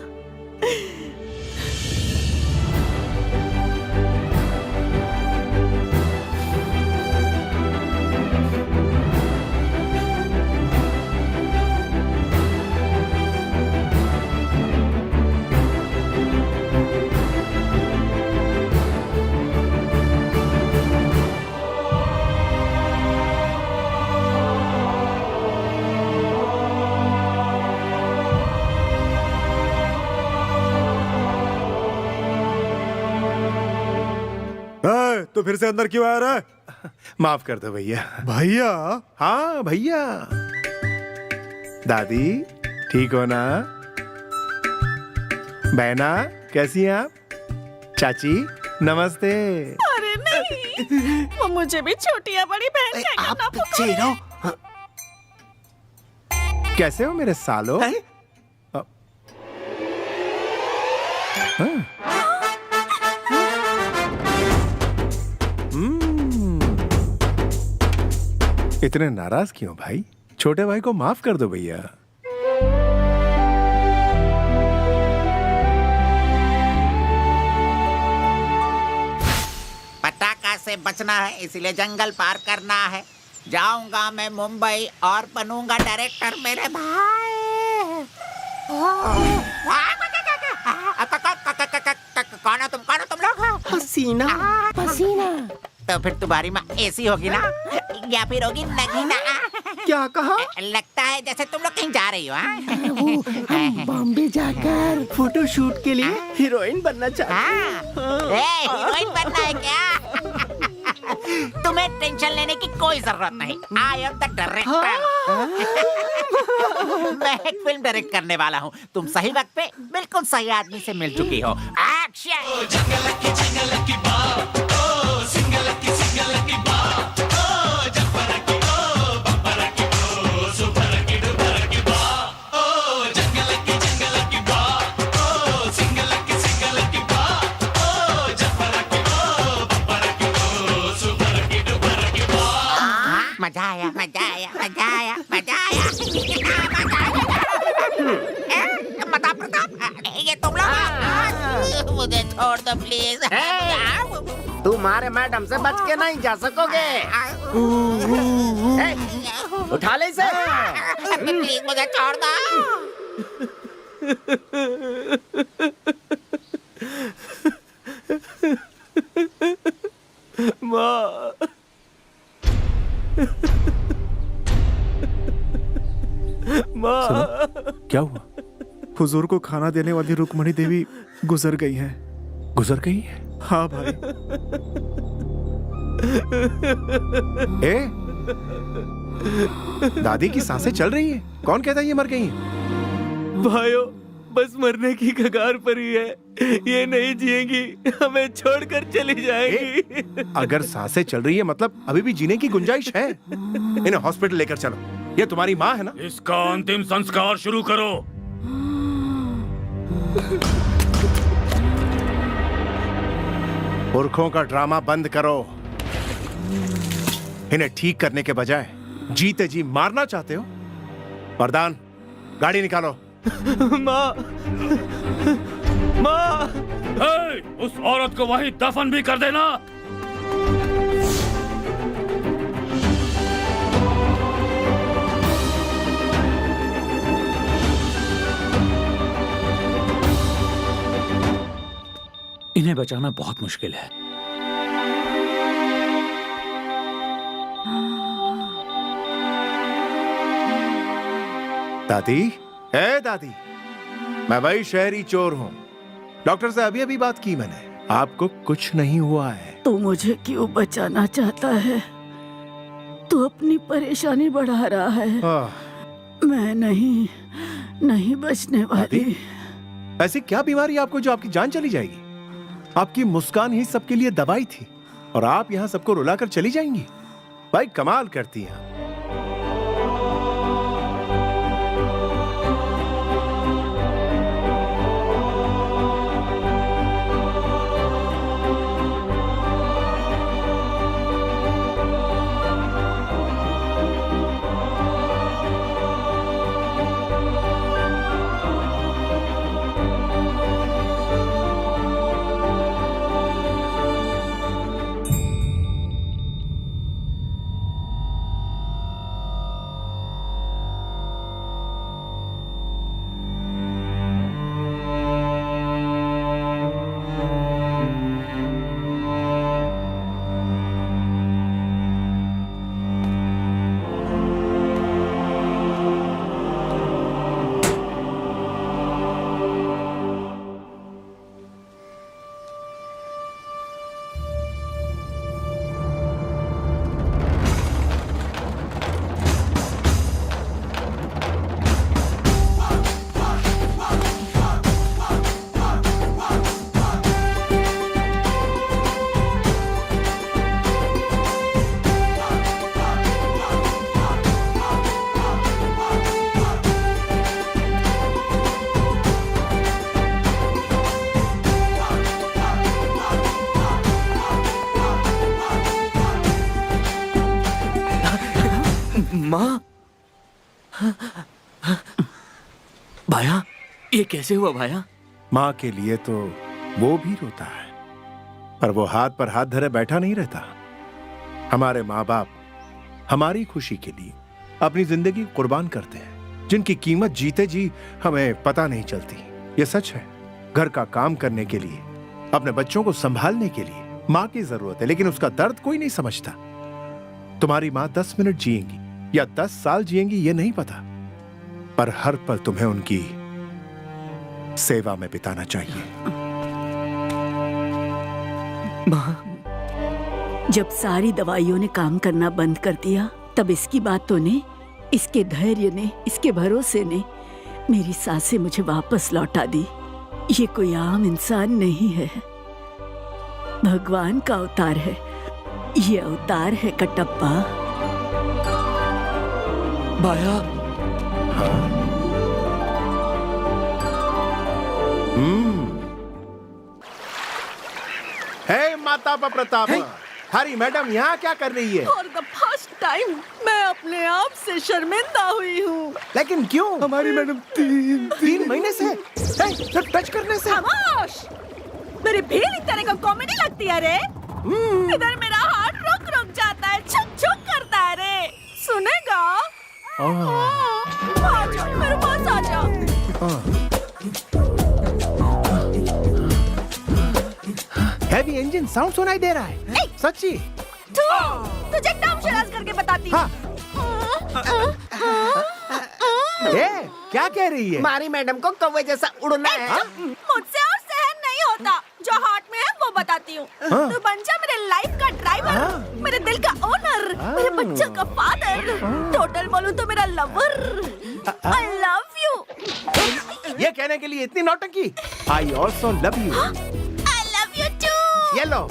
तो फिर से अंदर क्यों आ रहा है? माफ कर दो भैया। भैया? हाँ भैया। दादी ठीक हो ना? बहना कैसी हैं आप? चाची नमस्ते। अरे नहीं, वो मुझे भी छोटी या बड़ी बहन कहकर ना पुकारे। कैसे हो मेरे सालो? इतने नाराज क्यों भाई? छोटे भाई को माफ कर दो भैया। पटाखा से बचना है, इसलिए जंगल पार करना है। जाऊंगा मैं मुंबई और बनूंगा डायरेक्टर मेरे भाई। कौन हो तुम लोग? पसीना पसीना। तो फिर तुम्हारी माँ ऐसी होगी ना, या फिर होगी नगीना? क्या कहा? लगता है जैसे तुम लोग कहीं जा रही हो। हम बॉम्बे जाकर फोटो शूट के लिए हीरोइन बनना चाहते हैं। हीरोइन बनना है क्या? तुम्हें टेंशन लेने की कोई जरूरत नहीं। I am the director. मैं एक फिल्म डायरेक्ट करने वाला हूँ। तुम सही वक्त पे बिल्कुल सही आदमी से मिल चुकी हो। मजा आया, मजा आया, मजा आया, मजा आया। बता प्रताप, ये तुम लोग? मुझे छोड़ दो प्लीज। तुम्हारे मैडम से बच के नहीं जा सकोगे। उठा ले इसे। प्लीज मुझे छोड़ दो। माँ हुजूर को खाना देने वाली रुक्मणी देवी गुजर गई हैं। गुजर गई है? हाँ भाई। ए, दादी की सांसें चल रही है। कौन कहता है ये मर गई हैं? भाइयों, बस मरने की कगार पर ही है। ये नहीं जिएंगी, हमें छोड़कर चली जाएंगी। अगर सांसें चल रही है मतलब अभी भी जीने की गुंजाइश है। इन्हें हॉस्पिटल लेकर चलो। ये तुम्हारी माँ है ना? इसका अंतिम संस्कार शुरू करो। पुरखों का ड्रामा बंद करो। इन्हें ठीक करने के बजाय जीते जी मारना चाहते हो? वरदान, गाड़ी निकालो। माँ, माँ, हे, उस औरत को वहीं दफन भी कर देना। इन्हें बचाना बहुत मुश्किल है। दादी, ए दादी, मैं वही शहरी चोर हूँ। डॉक्टर से अभी अभी बात की मैंने। आपको कुछ नहीं हुआ है। तू मुझे क्यों बचाना चाहता है? तू अपनी परेशानी बढ़ा रहा है। मैं नहीं बचने वाली। ऐसी क्या बीमारी है आपको जो आपकी जान चली जाएगी? आपकी मुस्कान ही सबके लिए दवाई थी और आप यहाँ सबको रुलाकर चली जाएंगी। भाई कमाल करती हैं। माँ, भाया, ये कैसे हुआ भाया? माँ के लिए तो वो भी रोता है, पर वो हाथ पर हाथ धरे बैठा नहीं रहता। हमारे माँ बाप हमारी खुशी के लिए अपनी जिंदगी कुर्बान करते हैं, जिनकी कीमत जीते जी हमें पता नहीं चलती। ये सच है। घर का काम करने के लिए, अपने बच्चों को संभालने के लिए माँ की जरूरत है, लेकिन उसका दर्द कोई नहीं समझता। तुम्हारी माँ 10 मिनट जिएंगी या 10 साल जिएंगी ये नहीं पता, पर हर पल तुम्हें उनकी सेवा में बिताना चाहिए। माँ, जब सारी दवाइयों ने काम करना बंद कर दिया, तब इसकी बातों ने, इसके धैर्य ने, इसके भरोसे ने मेरी सांसें मुझे वापस लौटा दी। ये कोई आम इंसान नहीं है, भगवान का अवतार है। ये अवतार है कटप्पा। भाया, हे माता प्रताप, हरी मैडम यहाँ क्या कर रही है? फॉर द फर्स्ट टाइम मैं अपने आप से शर्मिंदा हुई हूँ। लेकिन क्यों? हमारी मैडम 3 महीने से सिर्फ टच करने से। खामोश! मेरी फीलिंग तेरे को कॉमेडी लगती है रे? इधर मेरा हार्ट रुक जाता है, छुक करता है रे। सुनेगा? आजा, मेरे पास आजा। हैवी इंजन साउंड सुनाई दे रहा है। सच्ची? तुझे नाम शराज करके बताती। हाँ। क्या कह रही है? हमारी मैडम को कौवे जैसा उड़ना है। मुझसे और सहन नहीं होता। जो हार्ट में है वो बताती हूँ। तू बन जा मेरे लाइफ का ड्राइवर, मेरे दिल का ओनर, मेरे बच्चों का फादर, टोटल बोलूं तो मेरा लवर। I love you. ये कहने के लिए इतनी नौटंकी? I also love you. I love you too. ये लो।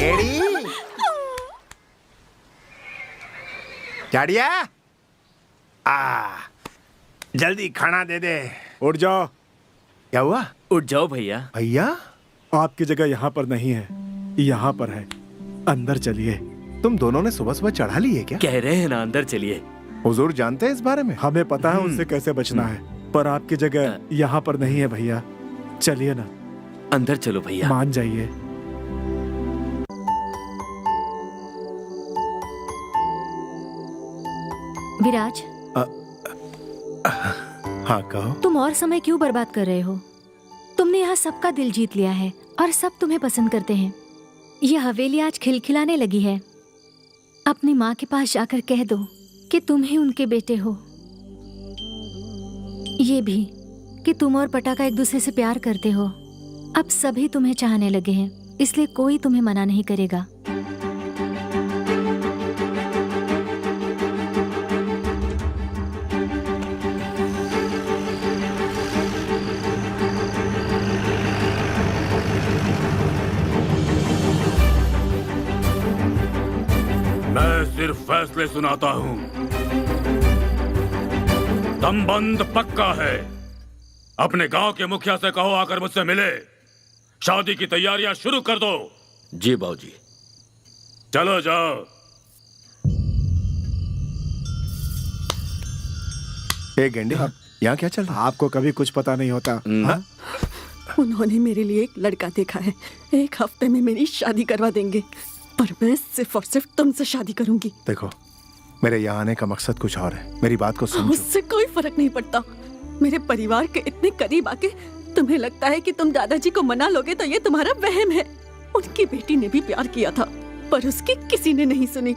एड़ी चाड़िया, जल्दी खाना दे दे। उठ जाओ। क्या हुआ? उठ जाओ भैया। भैया आपकी जगह यहाँ पर नहीं है, यहाँ पर है। अंदर चलिए। तुम दोनों ने सुबह सुबह चढ़ा ली है क्या? कह रहे हैं ना अंदर चलिए। हुजूर जानते हैं इस बारे में? हमें पता है उनसे कैसे बचना है, पर आपकी जगह यहाँ पर नहीं है भैया। चलिए ना, अंदर चलो भैया। मान जाइए। विराज, हाँ कहो। तुम और समय क्यों बर्बाद कर रहे हो? तुमने यहाँ सबका दिल जीत लिया है और सब तुम्हें पसंद करते हैं। ये हवेली आज खिलखिलाने लगी है। अपनी माँ के पास जाकर कह दो कि तुम ही उनके बेटे हो। ये भी कि तुम और पटाखा एक दूसरे से प्यार करते हो। अब सभी तुम्हें चाहने लगे हैं, इसलिए कोई तुम्हें मना नहीं करेगा। मैं सिर्फ फैसले सुनाता हूँ। संबंध पक्का है। अपने गांव के मुखिया से कहो आकर मुझसे मिले। शादी की तैयारियां शुरू कर दो। जी बाबूजी। चलो जाओ। ए गेंडे, यहाँ क्या चल रहा? आपको कभी कुछ पता नहीं होता। हाँ? उन्होंने मेरे लिए एक लड़का देखा है। 1 हफ्ते में मेरी शादी करवा देंगे, पर मैं सिर्फ और सिर्फ तुमसे शादी करूंगी। देखो, मेरे यहाँ आने का मकसद कुछ और है। मेरी बात को समझो। उससे कोई फर्क नहीं पड़ता। मेरे परिवार के इतने करीब आके तुम्हें लगता है कि तुम दादाजी को मना लोगे तो ये तुम्हारा वहम है। उनकी बेटी ने भी प्यार किया था, पर उसकी किसी ने नहीं सुनी।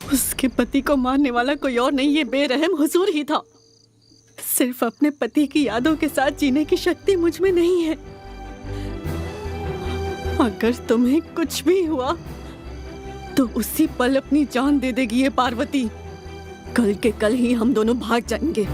उसके पति को मारने वाला कोई और नहीं, ये बेरहम हुजूर ही था। सिर्फ अपने पति की यादों के साथ जीने की शक्ति मुझ में नहीं है। अगर तुम्हें कुछ भी हुआ तो उसी पल अपनी जान दे देगी ये पार्वती। कल के कल ही हम दोनों भाग जाएंगे।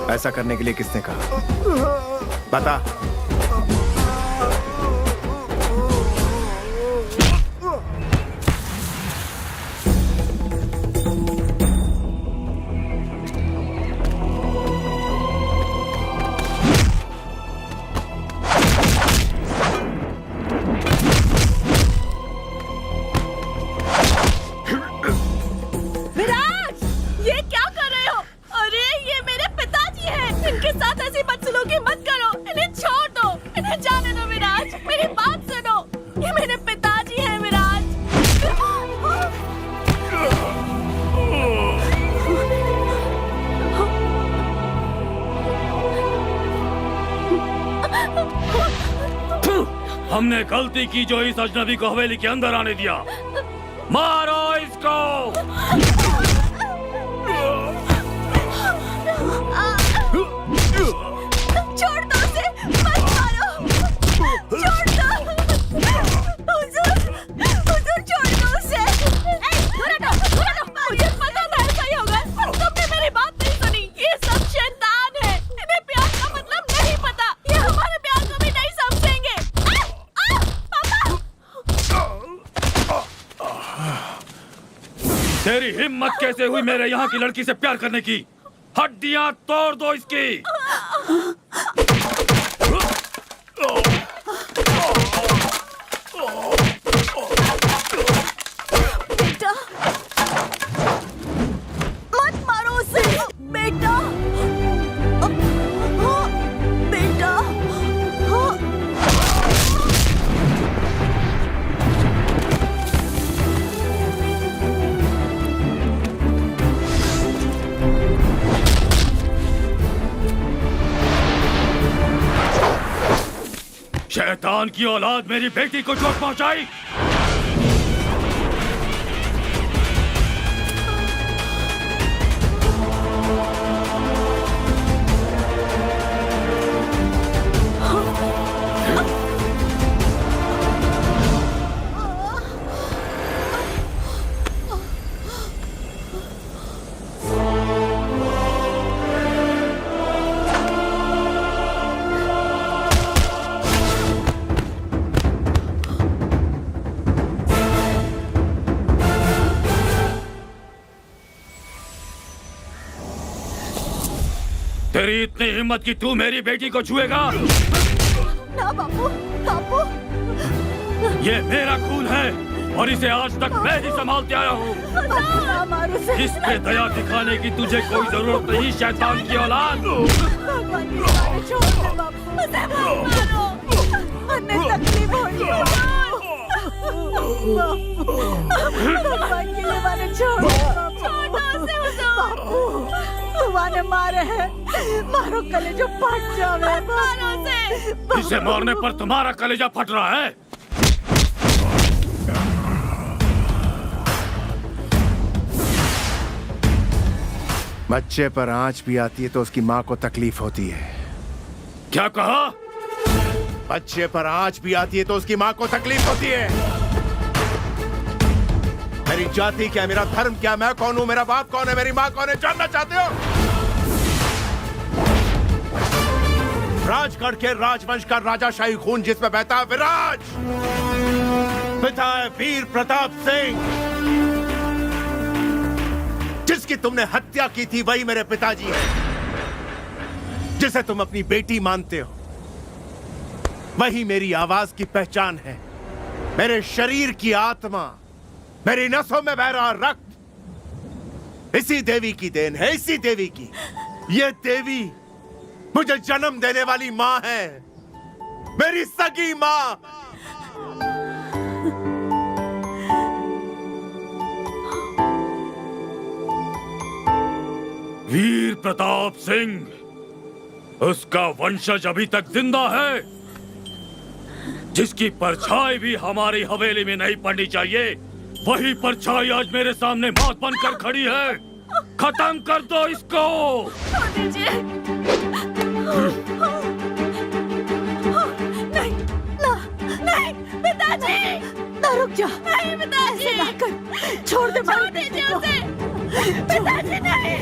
ऐसा करने के लिए किसने कहा? बता। हमने गलती की जो इस अजनबी को हवेली के अंदर आने दिया। मारो इसको। छोड़ दो उसे, मत मारो, छोड़ दो। हुजूर, हुजूर छोड़ दो उसे। दूर हटो। मुझे पता था ऐसा ही होगा, पर तुमने मेरी बात नहीं सुनी। ये सब शैतान है, इन्हें प्यार का मतलब नहीं पता। ये हमारे प्यार को भी नहीं समझेंगे। तेरी हिम्मत कैसे हुई मेरे यहाँ की लड़की से प्यार करने की? हड्डियां तोड़ दो इसकी। बेटा, मत मारो उसे। बेटा, बेटा, शैतान की औलाद मेरी बेटी को चोट पहुंचाई। तेरी इतनी हिम्मत कि तू मेरी बेटी को छुएगा? ना बापू, बापू। ये मेरा खून है और इसे आज तक मैं ही संभालते आया हूँ। ना मारो उसे। इस पे दया दिखाने की तुझे कोई जरूरत नहीं, शैतान की औलाद। भगवान की मारे छोड़ दो बापू, उसे मत मारो, उन्हें तकलीफ होगी। भगवान की मारे छोड़ दो बापू, तुम्हारे मारे हैं, मारो कलेजा फट जावे। मारो उसे। इसे मारने पर तुम्हारा कलेजा फट रहा है। बच्चे पर आंच भी आती है तो उसकी माँ को तकलीफ होती है। क्या कहा? बच्चे पर आंच भी आती है तो उसकी माँ को तकलीफ होती है। मेरी जाति क्या, मेरा धर्म क्या, मैं कौन हूँ, मेरा बाप कौन है, मेरी माँ कौन है, जानना चाहते हो? राजगढ़ के राजवंश का राजाशाही खून जिसमें बहता है विराज, पिता है वीर प्रताप सिंह। जिसकी तुमने हत्या की थी वही मेरे पिताजी हैं। जिसे तुम अपनी बेटी मानते हो वही मेरी आवाज की पहचान है। मेरे शरीर की आत्मा, मेरी नसों में बह रहा रक्त इसी देवी की देन है, इसी देवी की। ये देवी मुझे जन्म देने वाली माँ है, मेरी सगी माँ। वीर प्रताप सिंह, उसका वंशज अभी तक जिंदा है। जिसकी परछाई भी हमारी हवेली में नहीं पड़नी चाहिए, वही परछाई आज मेरे सामने मौत बनकर खड़ी है। खत्म कर दो इसको। नहीं, नहीं, पिताजी, ना रुक जा। नहीं पिताजी, ऐसे ना कर, छोड़ दे, छोड़ दीजिए उसे। पिताजी नहीं,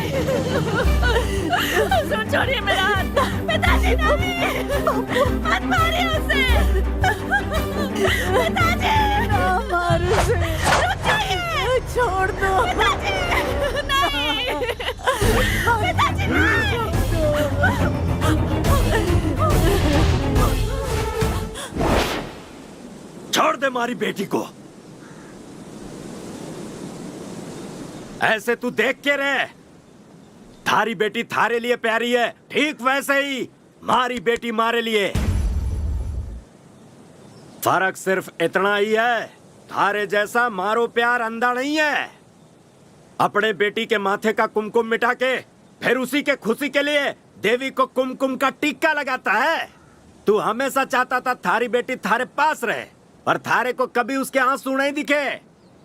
हुजूर छोड़िए मेरा हाथ। पिताजी नहीं, मत मारिए उसे। पिताजी, ना मार उसे, रुक जाइए, छोड़ दो। पिताजी नहीं, पिताजी नहीं। छोड़ दे हमारी बेटी को। ऐसे तू देख के रहे, थारी बेटी थारे लिए प्यारी है, ठीक वैसे ही मारी बेटी मारे लिए। फर्क सिर्फ इतना ही है, थारे जैसा मारो प्यार अंधा नहीं है। अपने बेटी के माथे का कुमकुम मिटा के फिर उसी के खुशी के लिए देवी को कुमकुम का टीका लगाता है। तू हमेशा चाहता था थारी बेटी थारे पास रहे, पर थारे को कभी उसके आंसू नहीं दिखे।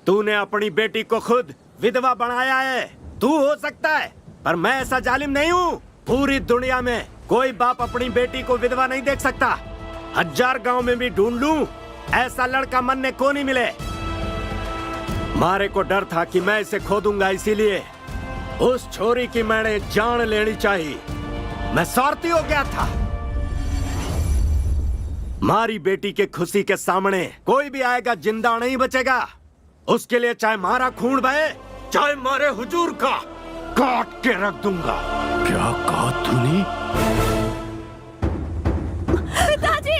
तूने अपनी बेटी को खुद विधवा बनाया है। तू हो सकता है, पर मैं ऐसा जालिम नहीं हूँ। पूरी दुनिया में कोई बाप अपनी बेटी को विधवा नहीं देख सकता। 1000 गांव में भी ढूंढ लूं, ऐसा लड़का मरने को नहीं मिले। मारे को डर था कि मैं इसे खो दूंगा, इसीलिए उस छोरी की मैंने जान लेनी चाहिए। मैं स्वार्थी हो गया था। मारी बेटी के खुशी के सामने कोई भी आएगा जिंदा नहीं बचेगा। उसके लिए चाहे मारा खून बहे, चाहे मारे हुजूर का काट के रख दूंगा। क्या कहा तूने? पिताजी!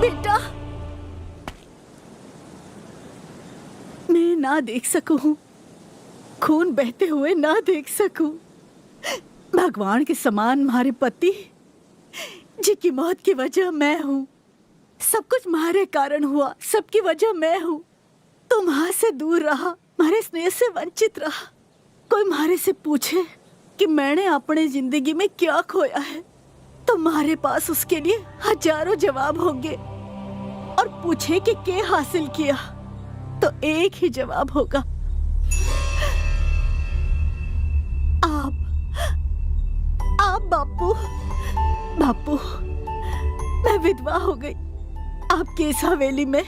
बेटा, मैं ना देख सकूं, खून बहते हुए ना देख सकूं। भगवान के समान हमारे पति जी की मौत की वजह मैं हूँ। सब कुछ हमारे कारण हुआ, सबकी वजह मैं हूँ। तुम वहां से दूर रहा, हमारे स्नेह से वंचित रहा। कोई हमारे से पूछे कि मैंने अपने जिंदगी में क्या खोया है, तो हमारे पास उसके लिए हजारों जवाब होंगे। और पूछे कि क्या हासिल किया, तो एक ही जवाब होगा, आप बापू। बापू, मैं विधवा हो गई। आपकी इस हवेली में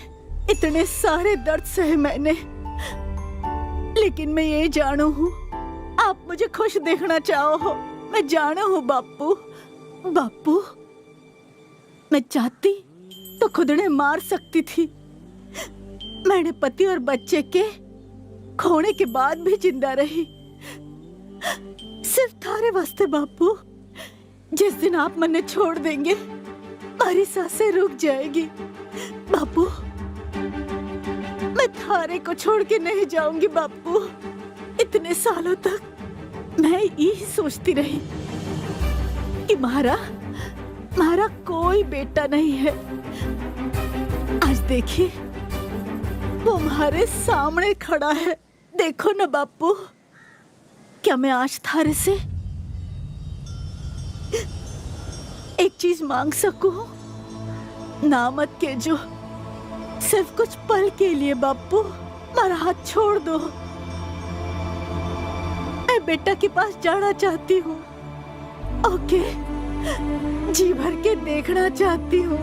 इतने सारे दर्द सहे मैंने, लेकिन मैं ये जानू हूँ आप मुझे खुश देखना चाहो हो। मैं जानू हूँ बापू। बापू, मैं चाहती तो खुद ने मार सकती थी। मैंने पति और बच्चे के खोने के बाद भी जिंदा रही, सिर्फ थारे वास्ते बापू। जिस दिन आप मन्ने छोड़ देंगे, हमारी सांसें रुक जाएगी। बापू, मैं थारे को छोड़ के नहीं जाऊंगी बापू। इतने सालों तक मैं यही सोचती रही कि हमारा कोई बेटा नहीं है। आज देखिए, वो हमारे सामने खड़ा है। देखो ना बापू, क्या मैं आज थारे से एक चीज मांग सकूं? ना मत के जो, सिर्फ कुछ पल के लिए बापू मेरा हाथ छोड़ दो। मैं बेटा के पास जाना चाहती हूँ। ओके, जी भर के देखना चाहती हूँ।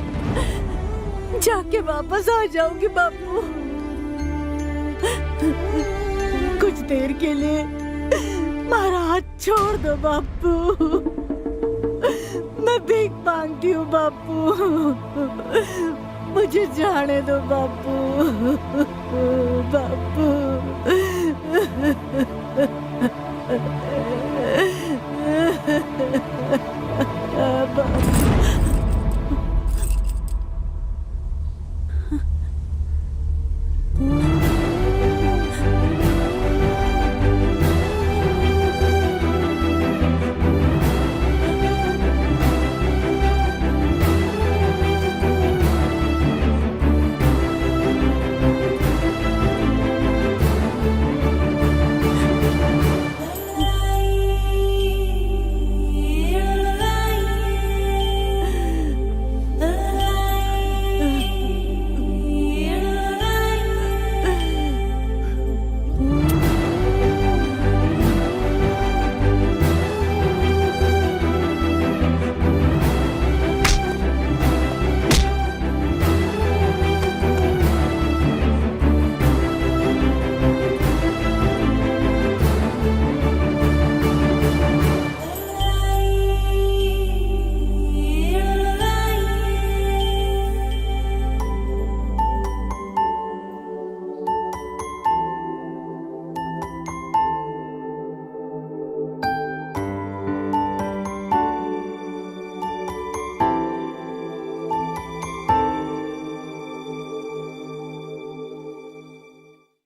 जाके वापस आ जाऊंगी बापू। कुछ देर के लिए मेरा हाथ छोड़ दो बापू। मैं भीख मांगती हूँ बापू, मुझे जाने दो बापू। बापू